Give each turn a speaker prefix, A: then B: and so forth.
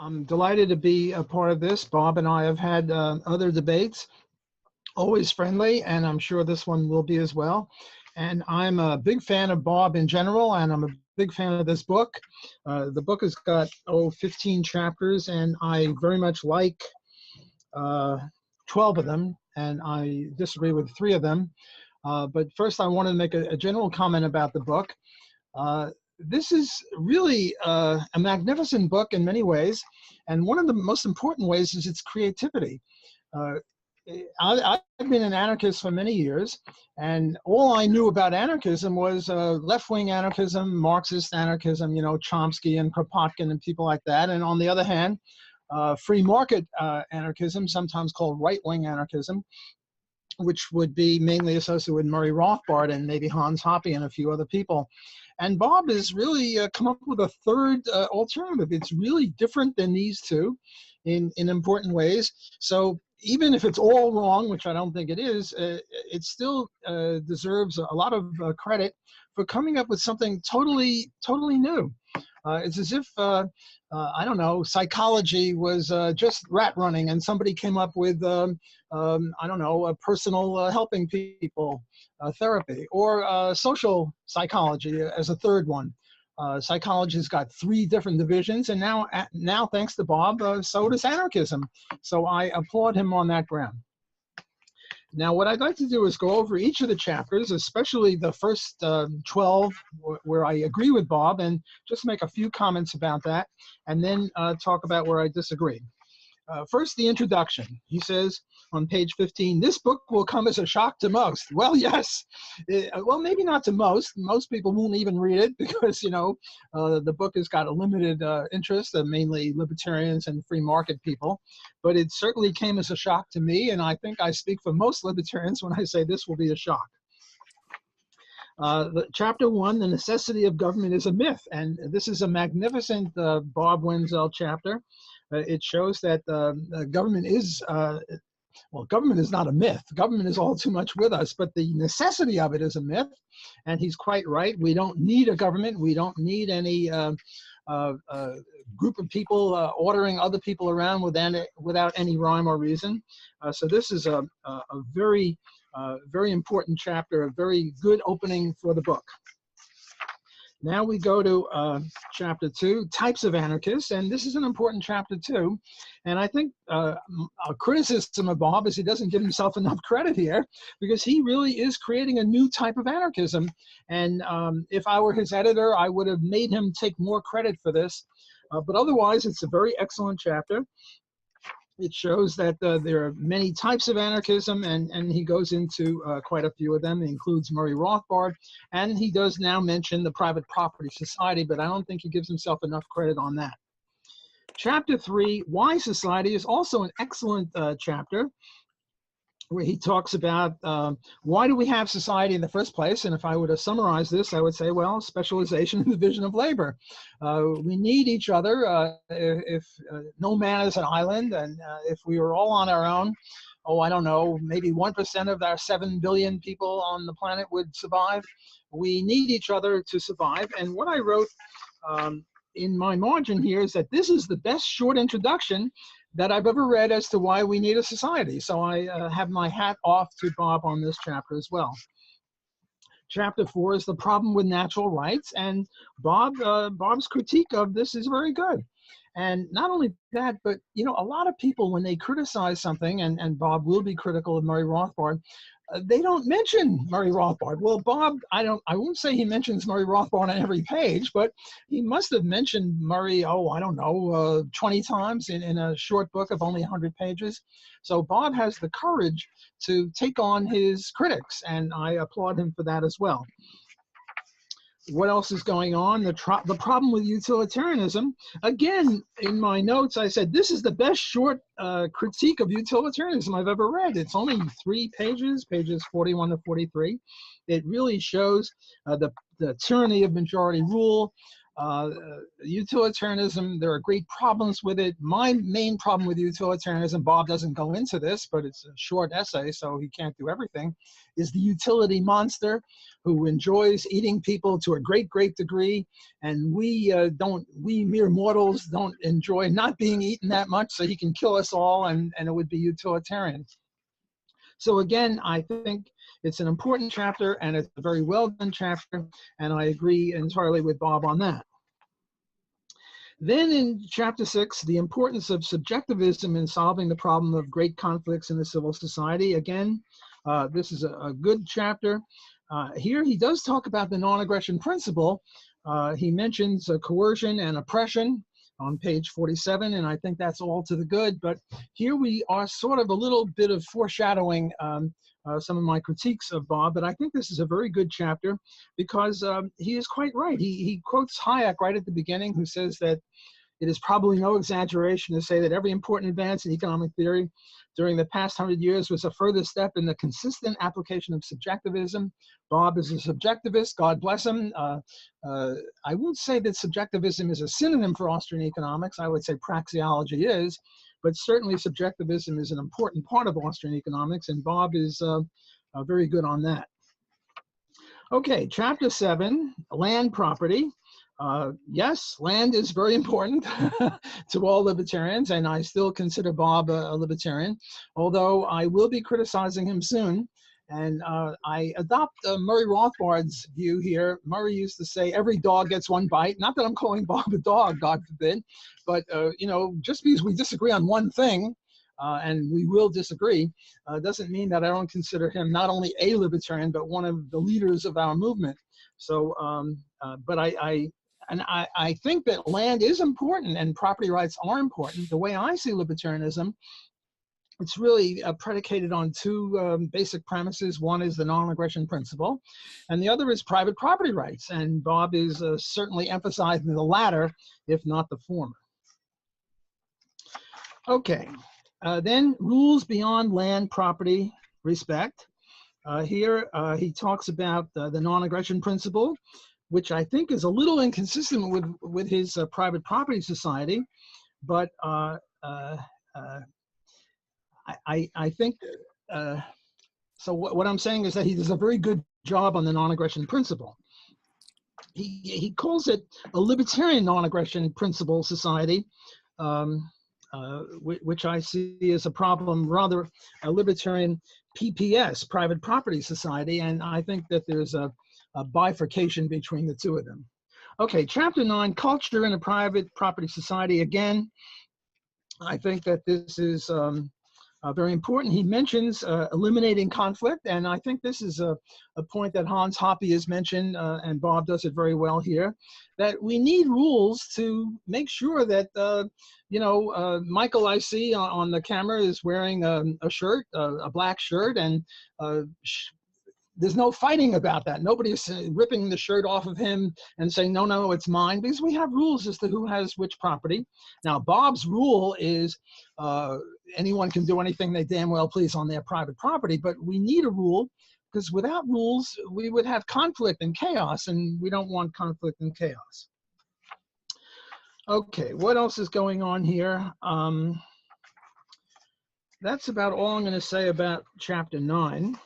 A: I'm delighted to be a part of this. Bob and I have had other debates, always friendly, and I'm sure this one will be as well. And I'm a big fan of Bob in general, and I'm a big fan of this book. The book has got, 15 chapters, and I very much like 12 of them, and I disagree with 3 of them. But first, I want to make a general comment about the book. This is really a magnificent book in many ways, and one of the most important ways is its creativity. I've been an anarchist for many years, and all I knew about anarchism was left-wing anarchism, Marxist anarchism, you know, Chomsky and Kropotkin and people like that. And on the other hand, free market anarchism, sometimes called right-wing anarchism, which would be mainly associated with Murray Rothbard and maybe Hans Hoppe and a few other people. And Bob has really come up with a third alternative. It's really different than these two in important ways. So even if it's all wrong, which I don't think it is, it still deserves a lot of credit for coming up with something totally new. It's as if, I don't know, psychology was just rat running and somebody came up with, I don't know, personal helping people therapy, or social psychology as a third one. Psychology's got 3 different divisions, and now thanks to Bob, so does anarchism. So I applaud him on that ground. Now, what I'd like to do is go over each of the chapters, especially the first 12, where I agree with Bob, and just make a few comments about that, and then talk about where I disagree. First, the introduction. He says on page 15, this book will come as a shock to most. Well, yes. Well, maybe not to most. Most people won't even read it because, you know, the book has got a limited interest, mainly libertarians and free market people. But it certainly came as a shock to me, and I think I speak for most libertarians when I say this will be a shock. Chapter 1, the necessity of government is a myth. And this is a magnificent Bob Wenzel chapter. It shows that government is, well, government is not a myth. Government is all too much with us, but the necessity of it is a myth. And he's quite right. We don't need a government. We don't need any group of people ordering other people around without any rhyme or reason. So this is a very important chapter, a very good opening for the book. Now we go to chapter 2, types of anarchists, and this is an important chapter too. And I think a criticism of Bob is he doesn't give himself enough credit here, because he really is creating a new type of anarchism. And if I were his editor, I would have made him take more credit for this. But otherwise, it's a very excellent chapter. It shows that there are many types of anarchism, and he goes into quite a few of them. He includes Murray Rothbard, and he does now mention the private property society, but I don't think he gives himself enough credit on that. Chapter 3, Why Society, is also an excellent chapter, where he talks about why do we have society in the first place. And if I were to summarize this, I would say, well, specialization and division of labor. We need each other. If no man is an island, and if we were all on our own, I don't know, maybe 1% of our 7 billion people on the planet would survive. We need each other to survive. And what I wrote in my margin here is that this is the best short introduction that I've ever read as to why we need a society. So I have my hat off to Bob on this chapter as well. Chapter 4 is the problem with natural rights, and Bob's critique of this is very good. And not only that, but you know, a lot of people, when they criticize something, and Bob will be critical of Murray Rothbard, they don't mention Murray Rothbard. Well, Bob, I won't say he mentions Murray Rothbard on every page, but he must have mentioned Murray, I don't know, 20 times in a short book of only 100 pages. So Bob has the courage to take on his critics, and I applaud him for that as well. What else is going on? The problem with utilitarianism. Again, in my notes, I said, this is the best short critique of utilitarianism I've ever read. It's only 3 pages, pages 41 to 43. It really shows the tyranny of majority rule, Utilitarianism, there are great problems with it. My main problem with utilitarianism, Bob doesn't go into this, but it's a short essay, so he can't do everything, is the utility monster who enjoys eating people to a great, great degree. And we mere mortals don't enjoy not being eaten that much, so he can kill us all, and it would be utilitarian. So again, I think it's an important chapter, and it's a very well done chapter, and I agree entirely with Bob on that. Then in chapter 6, the importance of subjectivism in solving the problem of great conflicts in the civil society. Again, this is a good chapter. Here he does talk about the non-aggression principle. He mentions coercion and oppression on page 47, and I think that's all to the good. But here we are sort of a little bit of foreshadowing some of my critiques of Bob, but I think this is a very good chapter because he is quite right. He quotes Hayek right at the beginning, who says that it is probably no exaggeration to say that every important advance in economic theory during the past 100 years was a further step in the consistent application of subjectivism. Bob is a subjectivist, God bless him. I won't say that subjectivism is a synonym for Austrian economics. I would say praxeology is, but certainly subjectivism is an important part of Austrian economics, and Bob is very good on that. Okay, chapter 7, land property. Yes, land is very important to all libertarians, and I still consider Bob a libertarian, although I will be criticizing him soon. And I adopt Murray Rothbard's view here. Murray used to say, every dog gets one bite. Not that I'm calling Bob a dog, God forbid, but you know, just because we disagree on one thing, and we will disagree, doesn't mean that I don't consider him not only a libertarian, but one of the leaders of our movement. So, but I think that land is important and property rights are important. The way I see libertarianism, it's really predicated on two basic premises. One is the non-aggression principle, and the other is private property rights. And Bob is certainly emphasizing the latter, if not the former. Okay, then rules beyond land property respect. Here he talks about the non-aggression principle, which I think is a little inconsistent with his private property society, but I think, so what I'm saying is that he does a very good job on the non-aggression principle. He calls it a libertarian non-aggression principle society, which I see as a problem, rather a libertarian PPS, private property society, and I think that there's a bifurcation between the two of them. Okay, chapter 9, culture in a private property society. Again, I think that this is very important. He mentions eliminating conflict, and I think this is a point that Hans Hoppe has mentioned, and Bob does it very well here, that we need rules to make sure that, you know, Michael, I see on the camera, is wearing a shirt, a black shirt, and there's no fighting about that. Nobody is ripping the shirt off of him and saying, no, no, it's mine, because we have rules as to who has which property. Now, Bob's rule is anyone can do anything they damn well please on their private property, but we need a rule, because without rules, we would have conflict and chaos, and we don't want conflict and chaos. Okay, what else is going on here? That's about all I'm going to say about chapter 9.